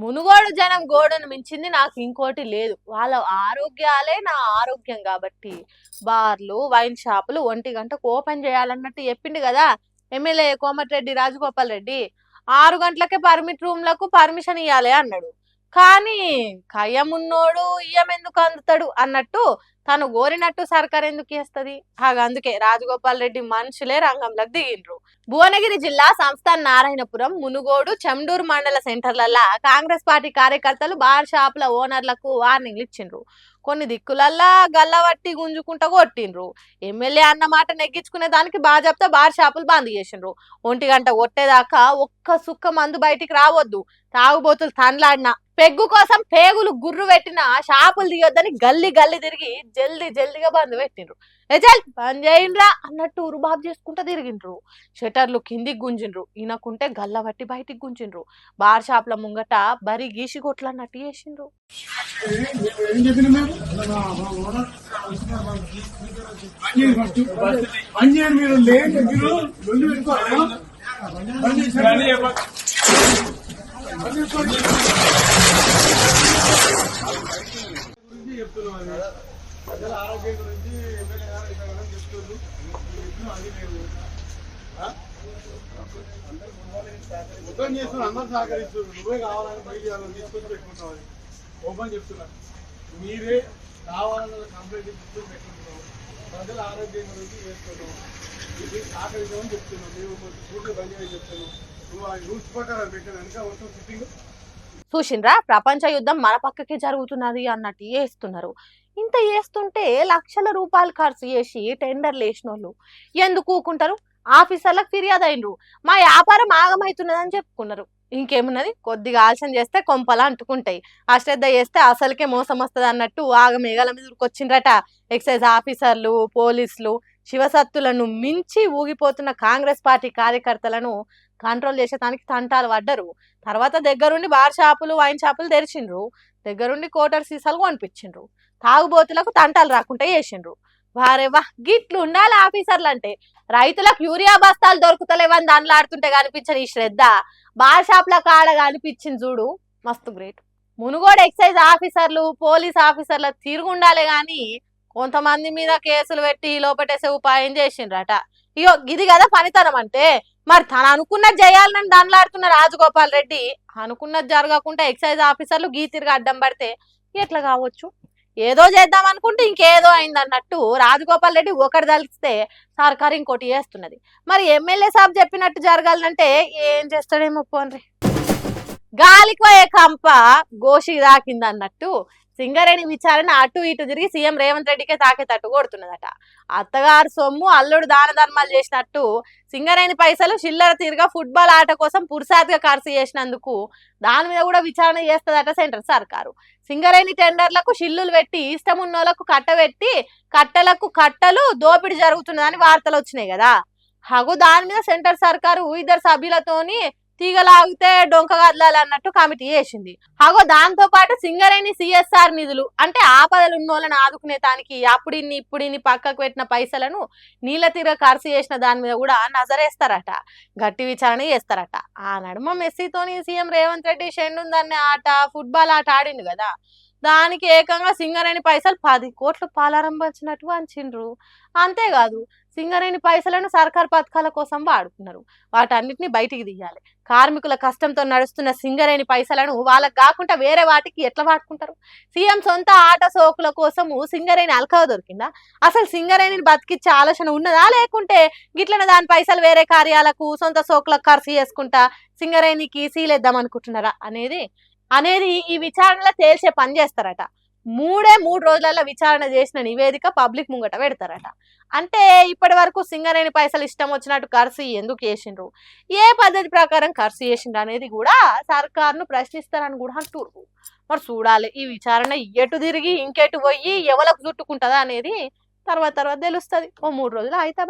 మునుగోడు జనం గోడును మించింది నాకు ఇంకోటి లేదు. వాళ్ళ ఆరోగ్యాలే నా ఆరోగ్యం కాబట్టి బార్లు, వైన్ షాపులు 1 గంటకు ఓపెన్ చేయాలన్నట్టు చెప్పిండు కదా ఎమ్మెల్యే కోమటిరెడ్డి రాజగోపాల్ రెడ్డి. 6 గంటలకే పర్మిట్ రూమ్లకు పర్మిషన్ ఇవ్వాలి అన్నాడు. కానీ కయ్యమున్నోడు ఇయ్యమెందుకు అందుతాడు అన్నట్టు తను కోరినట్టు సర్కార్ ఎందుకు చేస్తుంది. అందుకే రాజగోపాల్ రెడ్డి మనుషులే రంగంలోకి దిగిండ్రు. భువనగిరి జిల్లా సంస్థాన్ నారాయణపురం, మునుగోడు, చెండూరు మండల సెంటర్లల్లా కాంగ్రెస్ పార్టీ కార్యకర్తలు బార్ షాపుల ఓనర్లకు వార్నింగ్లు ఇచ్చిండ్రు. కొన్ని దిక్కులల్లా గల్లవట్టి గుంజుకుంటా కొట్టిండ్రు. ఎమ్మెల్యే అన్న మాట నెగ్గించుకునే దానికి బాజాప్తా బార్ షాపులు బంద్ చేసిండ్రు. 1 గంట కొట్టేదాకా ఒక్క సుక్క మందు బయటికి రావద్దు, తాగుబోతులు తండ్లాడినా పెగ్గు కోసం పేగులు గుర్రు పెట్టిన షాపులు తీయొద్దని గల్లీ గల్లీ తిరిగి జల్దీగా బంద్ పెట్టిండ్రు. ఎజల్ బంద్ చేయండ్రా అన్నట్టు ఉరుబాబు చేసుకుంటా తిరిగిండ్రు. షటర్లు కిందికి గుంజిండ్రు, ఈయనకుంటే గల్ల పట్టి బయటికి గుంజిండ్రు. బార్ షాప్ల ముంగట బరి గీసి కొట్లన్నట్టు చేసిండ్రు. ప్రజల ఆరోగ్యం గురించి ఎమ్మెల్యే గారు చెప్తున్నారు. అది మేము మొత్తం చేస్తున్నారు, అందరూ సహకరిస్తున్నారు. నువ్వే కావాలని బయట తీసుకొచ్చి పెట్టుకుంటామని ఓపెన్ చెప్తున్నా. మీరే కావాలన్న కంప్లైంట్ తీసుకొని పెట్టుకుంటున్నాం. ప్రజల ఆరోగ్యం గురించి చేస్తున్నాం, ఇది సహకరించమని చెప్తున్నాం. మేము పూర్తి బంద్ చేయని చెప్తున్నాం. నువ్వు ఆ రూల్స్ ప్రకారం పెట్టాను కనుక మొత్తం సిట్టింగ్ చూసిండ్రా, ప్రపంచ యుద్ధం మన పక్కకి జరుగుతున్నది అన్నట్టు చేస్తున్నారు. ఇంత చేస్తుంటే లక్షల రూపాయలు ఖర్చు చేసి టెండర్లు వేసిన వాళ్ళు ఎందుకు ఊకుంటారు? ఆఫీసర్లకు ఫిర్యాదు అయినరు, మా వ్యాపారం ఆగమవుతున్నదని చెప్పుకున్నారు. ఇంకేమున్నది, కొద్దిగా ఆలస్యం చేస్తే కొంపలా అంటుకుంటాయి, అశ్రద్ధ చేస్తే అసలుకే మోసం వస్తుంది అన్నట్టు ఆగమేఘాల మీద ఉరికొచ్చిండ్రట ఎక్సైజ్ ఆఫీసర్లు, పోలీసులు. శివసత్తులను మించి ఊగిపోతున్న కాంగ్రెస్ పార్టీ కార్యకర్తలను కంట్రోల్ చేసేదానికి తంటాలు పడ్డరు. తర్వాత దగ్గరుండి బార్ షాపులు, వైన్ షాపులు తెరిచిండ్రు. దగ్గరుండి కోటర్ సీసాలు కొనిపించిండ్రు. తాగుబోతులకు తంటాలు రాకుండా చేసిండ్రు. వారేవా, గిట్లు ఉండాలి ఆఫీసర్లు అంటే. రైతులకు యూరియా బస్తాలు దొరుకుతలేవని దానిలాడుతుంటే కనిపించని ఈ శ్రద్ధ బార్ షాప్ల కాడ కనిపించింది చూడు, మస్తు గ్రేట్. మునుగోడు ఎక్సైజ్ ఆఫీసర్లు, పోలీస్ ఆఫీసర్ల తిరుగుండాలే గాని కొంతమంది మీద కేసులు పెట్టి లోపటేసే ఉపాయం చేసిండ్రట. ఇగో ఇది కదా పనితనం అంటే. మరి తను అనుకున్నది చేయాలని దానిలాడుతున్న రాజగోపాల్ రెడ్డి అనుకున్నది జరగకుండా ఎక్సైజ్ ఆఫీసర్లు గీతిరిగా అడ్డం పడితే ఎట్లా కావచ్చు? ఏదో చేద్దాం అనుకుంటే ఇంకేదో అయింది అన్నట్టు రాజగోపాల్ రెడ్డి ఒకటి తలిస్తే సర్కారు ఇంకోటి చేస్తున్నది. మరి ఎమ్మెల్యే సాబ్ చెప్పినట్టు జరగాలంటే ఏం చేస్తాడేమో పోన్రి. గాలికి పోయే కంప గోషి దాకింది అన్నట్టు సింగరేణి విచారణ అటు ఇటు తిరిగి సీఎం రేవంత్ రెడ్డికే తాకేటట్టు కొడుతున్నదట. అత్తగారు సొమ్ము అల్లుడు దాన ధర్మాలు చేసినట్టు సింగరేణి పైసలు చిల్లర తీరుగా ఫుట్బాల్ ఆట కోసం పురుసాతిగా ఖర్చు చేసినందుకు దాని మీద కూడా విచారణ చేస్తుందట సెంట్రల్ సర్కారు. సింగరేణి టెండర్లకు షిల్లులు పెట్టి ఇష్టం ఉన్నోళ్లకు కట్టబెట్టి కట్టలకు కట్టలు దోపిడీ జరుగుతున్నదని వార్తలు వచ్చినాయి కదా. దాని మీద సెంట్రల్ సర్కారు 2 సభ్యులతోని తీగలాగితే డొంక కదలాలన్నట్టు కమిటీ చేసింది. దాంతో పాటు సింగరేణి CSR నిధులు అంటే ఆపదలు ఉన్నోళ్ళని ఆదుకునే దానికి ఇప్పుడు పక్కకు పెట్టిన పైసలను నీళ్ళ తీర ఖర్చు చేసిన దాని మీద కూడా నజరేస్తారట, గట్టి విచారణ చేస్తారట. ఆ నడుమ మెస్సీతోని సీఎం రేవంత్ రెడ్డి షెండుందనే ఆట, ఫుట్బాల్ ఆట ఆడిండు కదా, దానికి ఏకంగా సింగరేణి పైసలు 10 కోట్లు పాలారం పంచినట్టు అంచిండ్రు. అంతేకాదు, సింగరేణి పైసలను సర్కార్ పథకాల కోసం వాడుకున్నారు. వాటన్నిటిని బయటికి తీయాలి. కార్మికుల కష్టంతో నడుస్తున్న సింగరేణి పైసలను వాళ్ళకి కాకుండా వేరే వాటికి ఎట్లా వాడుకుంటారు? సీఎం సొంత ఆట సోకుల కోసము సింగరేణి అల్కగా దొరికిందా? అసలు సింగరేణిని బతికిచ్చే ఆలోచన ఉన్నదా, లేకుంటే గిట్లన దాని పైసలు వేరే కార్యాలకు సొంత సోకులకు ఖర్చు చేసుకుంటా సింగరేణికి సీలేద్దాం అనుకుంటున్నారా అనేది ఈ విచారణలో తేల్చే పని చేస్తారట. 3 రోజులలో విచారణ చేసిన నివేదిక పబ్లిక్ ముంగట పెడతారట. అంటే ఇప్పటి వరకు సింగరేణి పైసలు ఇష్టం వచ్చినట్టు ఖర్చు ఎందుకు చేసిండ్రు, ఏ పద్ధతి ప్రకారం ఖర్చు చేసిండ్రు అనేది కూడా సర్కారును ప్రశ్నిస్తారని కూడా అంటుర్రు. మరి చూడాలి, ఈ విచారణ ఎటు తిరిగి ఇంకెటు పోయి ఎవరికి చుట్టుకుంటుందా అనేది తర్వాత తెలుస్తుంది. 3 రోజులు అయితే